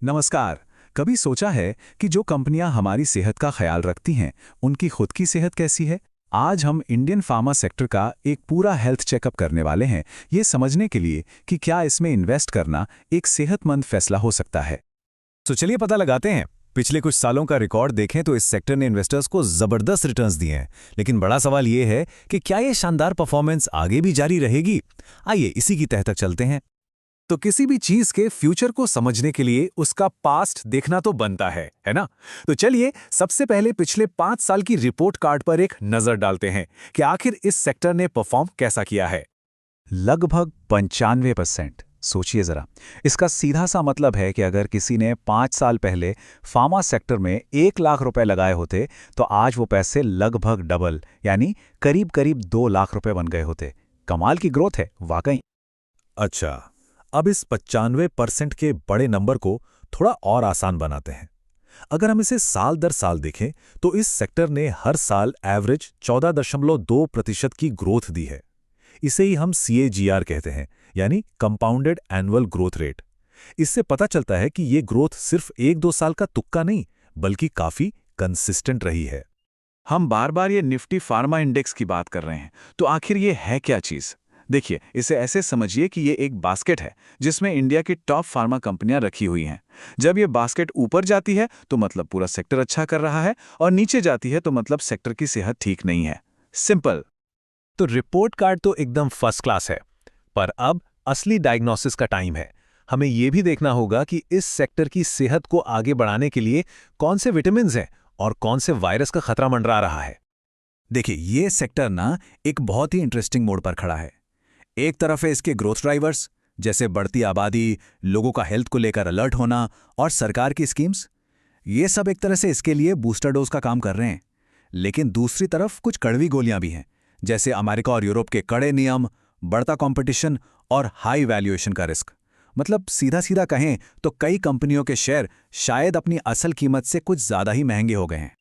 नमस्कार। कभी सोचा है कि जो कंपनियां हमारी सेहत का ख्याल रखती हैं, उनकी खुद की सेहत कैसी है? आज हम इंडियन फार्मा सेक्टर का एक पूरा हेल्थ चेकअप करने वाले हैं, ये समझने के लिए कि क्या इसमें इन्वेस्ट करना एक सेहतमंद फैसला हो सकता है। तो चलिए पता लगाते हैं। पिछले कुछ सालों का रिकॉर्ड देखें तो इस सेक्टर ने इन्वेस्टर्स को जबरदस्त रिटर्न्स दिए हैं। लेकिन बड़ा सवाल ये है कि क्या ये शानदार परफॉर्मेंस आगे भी जारी रहेगी? आइए इसी की तह तक चलते हैं। तो किसी भी चीज के फ्यूचर को समझने के लिए उसका पास्ट देखना तो बनता है ना? तो चलिए सबसे पहले पिछले 5 साल की रिपोर्ट कार्ड पर एक नजर डालते हैं कि आखिर इस सेक्टर ने परफॉर्म कैसा किया है। लगभग 95%। सोचिए जरा, इसका सीधा सा मतलब है कि अगर किसी ने 5 साल पहले फार्मा सेक्टर में 1 लाख रुपए लगाए होते, तो आज वो पैसे लगभग डबल यानी करीब करीब 2 लाख रुपए बन गए होते। कमाल की ग्रोथ है वाकई। अच्छा, अब इस 95% के बड़े नंबर को थोड़ा और आसान बनाते हैं। अगर हम इसे साल दर साल देखें तो इस सेक्टर ने हर साल एवरेज 14.2% की ग्रोथ दी है। इसे ही हम CAGR कहते हैं, यानी कंपाउंडेड एनुअल ग्रोथ रेट। इससे पता चलता है कि ये ग्रोथ सिर्फ 1-2 साल का तुक्का नहीं, बल्कि काफी कंसिस्टेंट रही है। हम बार बार ये निफ्टी फार्मा इंडेक्स की बात कर रहे हैं, तो आखिर ये है क्या चीज़? देखिए, इसे ऐसे समझिए कि ये एक बास्केट है जिसमें इंडिया की टॉप फार्मा कंपनियां रखी हुई हैं। जब ये बास्केट ऊपर जाती है तो मतलब पूरा सेक्टर अच्छा कर रहा है, और नीचे जाती है तो मतलब सेक्टर की सेहत ठीक नहीं है। सिंपल। तो रिपोर्ट कार्ड तो एकदम फर्स्ट क्लास है, पर अब असली डायग्नोसिस का टाइम है। हमें यह भी देखना होगा कि इस सेक्टर की सेहत को आगे बढ़ाने के लिए कौन से विटामिन हैं और कौन से वायरस का खतरा मंडरा रहा है। देखिए, ये सेक्टर ना एक बहुत ही इंटरेस्टिंग मोड़ पर खड़ा है। एक तरफ है इसके ग्रोथ ड्राइवर्स, जैसे बढ़ती आबादी, लोगों का हेल्थ को लेकर अलर्ट होना और सरकार की स्कीम्स। ये सब एक तरह से इसके लिए बूस्टर डोज का काम कर रहे हैं। लेकिन दूसरी तरफ कुछ कड़वी गोलियां भी हैं, जैसे अमेरिका और यूरोप के कड़े नियम, बढ़ता कंपटीशन और हाई वैल्यूएशन का रिस्क। मतलब सीधा सीधा कहें तो कई कंपनियों के शेयर शायद अपनी असल कीमत से कुछ ज्यादा ही महंगे हो गए हैं।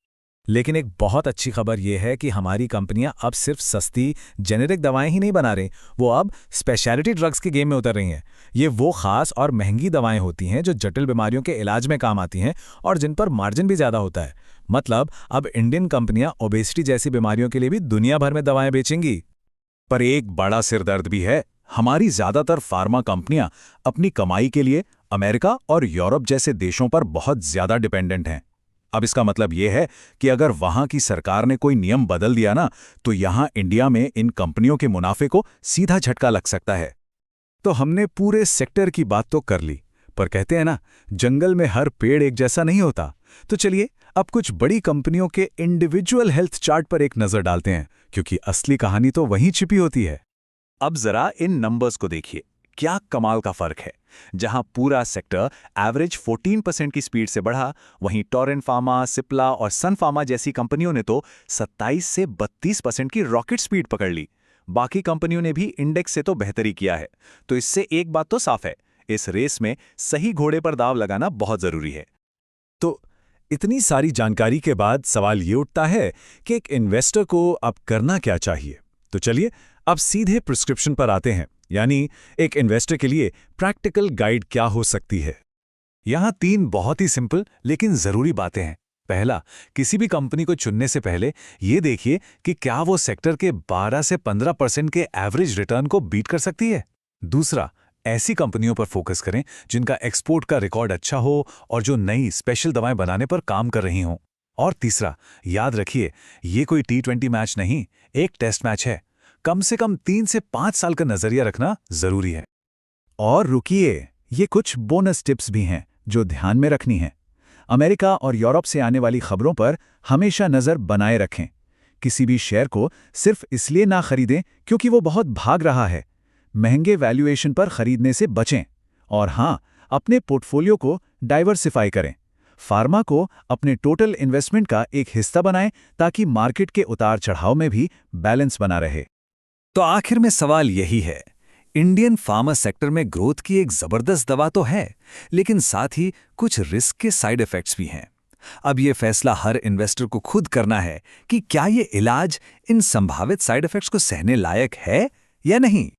लेकिन एक बहुत अच्छी खबर यह है कि हमारी कंपनियां अब सिर्फ सस्ती जेनेरिक दवाएं ही नहीं बना रही, वो अब स्पेशलिटी ड्रग्स के गेम में उतर रही हैं। ये वो खास और महंगी दवाएं होती हैं जो जटिल बीमारियों के इलाज में काम आती हैं और जिन पर मार्जिन भी ज़्यादा होता है। मतलब अब इंडियन कंपनियां ओबेसिटी जैसी बीमारियों के लिए भी दुनिया भर में दवाएं बेचेंगी। पर एक बड़ा सिरदर्द भी है। हमारी ज्यादातर फार्मा कंपनियां अपनी कमाई के लिए अमेरिका और यूरोप जैसे देशों पर बहुत ज्यादा डिपेंडेंट हैं। अब इसका मतलब यह है कि अगर वहां की सरकार ने कोई नियम बदल दिया ना, तो यहां इंडिया में इन कंपनियों के मुनाफे को सीधा झटका लग सकता है। तो हमने पूरे सेक्टर की बात तो कर ली, पर कहते हैं ना, जंगल में हर पेड़ एक जैसा नहीं होता। तो चलिए अब कुछ बड़ी कंपनियों के इंडिविजुअल हेल्थ चार्ट पर एक नजर डालते हैं, क्योंकि असली कहानी तो वहीं छिपी होती है। अब जरा इन नंबर्स को देखिए, क्या कमाल का फर्क है। जहां पूरा सेक्टर एवरेज 14% की स्पीड से बढ़ा, वहीं टोरेंट फार्मा, सिप्ला और सन फार्मा जैसी कंपनियों ने तो 27 से 32% की रॉकेट स्पीड पकड़ ली। बाकी कंपनियों ने भी इंडेक्स से तो बेहतरी किया है। तो इससे एक बात तो साफ है, इस रेस में सही घोड़े पर दाव लगाना बहुत जरूरी है। तो इतनी सारी जानकारी के बाद सवाल ये उठता है कि एक इन्वेस्टर को अब करना क्या चाहिए। तो चलिए अब सीधे प्रिस्क्रिप्शन पर आते हैं, यानी एक इन्वेस्टर के लिए प्रैक्टिकल गाइड क्या हो सकती है। यहां 3 बहुत ही सिंपल लेकिन जरूरी बातें हैं। पहला, किसी भी कंपनी को चुनने से पहले यह देखिए कि क्या वो सेक्टर के 12 से 15% के एवरेज रिटर्न को बीट कर सकती है। दूसरा, ऐसी कंपनियों पर फोकस करें जिनका एक्सपोर्ट का रिकॉर्ड अच्छा हो और जो नई स्पेशल दवाएं बनाने पर काम कर रही हों। और तीसरा, याद रखिए, ये कोई T20 मैच नहीं, एक टेस्ट मैच है। कम से कम 3 से 5 साल का नजरिया रखना जरूरी है। और रुकिए, ये कुछ बोनस टिप्स भी हैं जो ध्यान में रखनी है। अमेरिका और यूरोप से आने वाली खबरों पर हमेशा नजर बनाए रखें। किसी भी शेयर को सिर्फ इसलिए ना खरीदें क्योंकि वो बहुत भाग रहा है। महंगे वैल्यूएशन पर खरीदने से बचें। और हां, अपने पोर्टफोलियो को डाइवर्सिफाई करें। फार्मा को अपने टोटल इन्वेस्टमेंट का एक हिस्सा बनाएं ताकि मार्केट के उतार चढ़ाव में भी बैलेंस बना रहे। तो आखिर में सवाल यही है, इंडियन फार्मा सेक्टर में ग्रोथ की एक जबरदस्त दवा तो है, लेकिन साथ ही कुछ रिस्क के साइड इफेक्ट्स भी हैं। अब यह फैसला हर इन्वेस्टर को खुद करना है कि क्या यह इलाज इन संभावित साइड इफेक्ट्स को सहने लायक है या नहीं।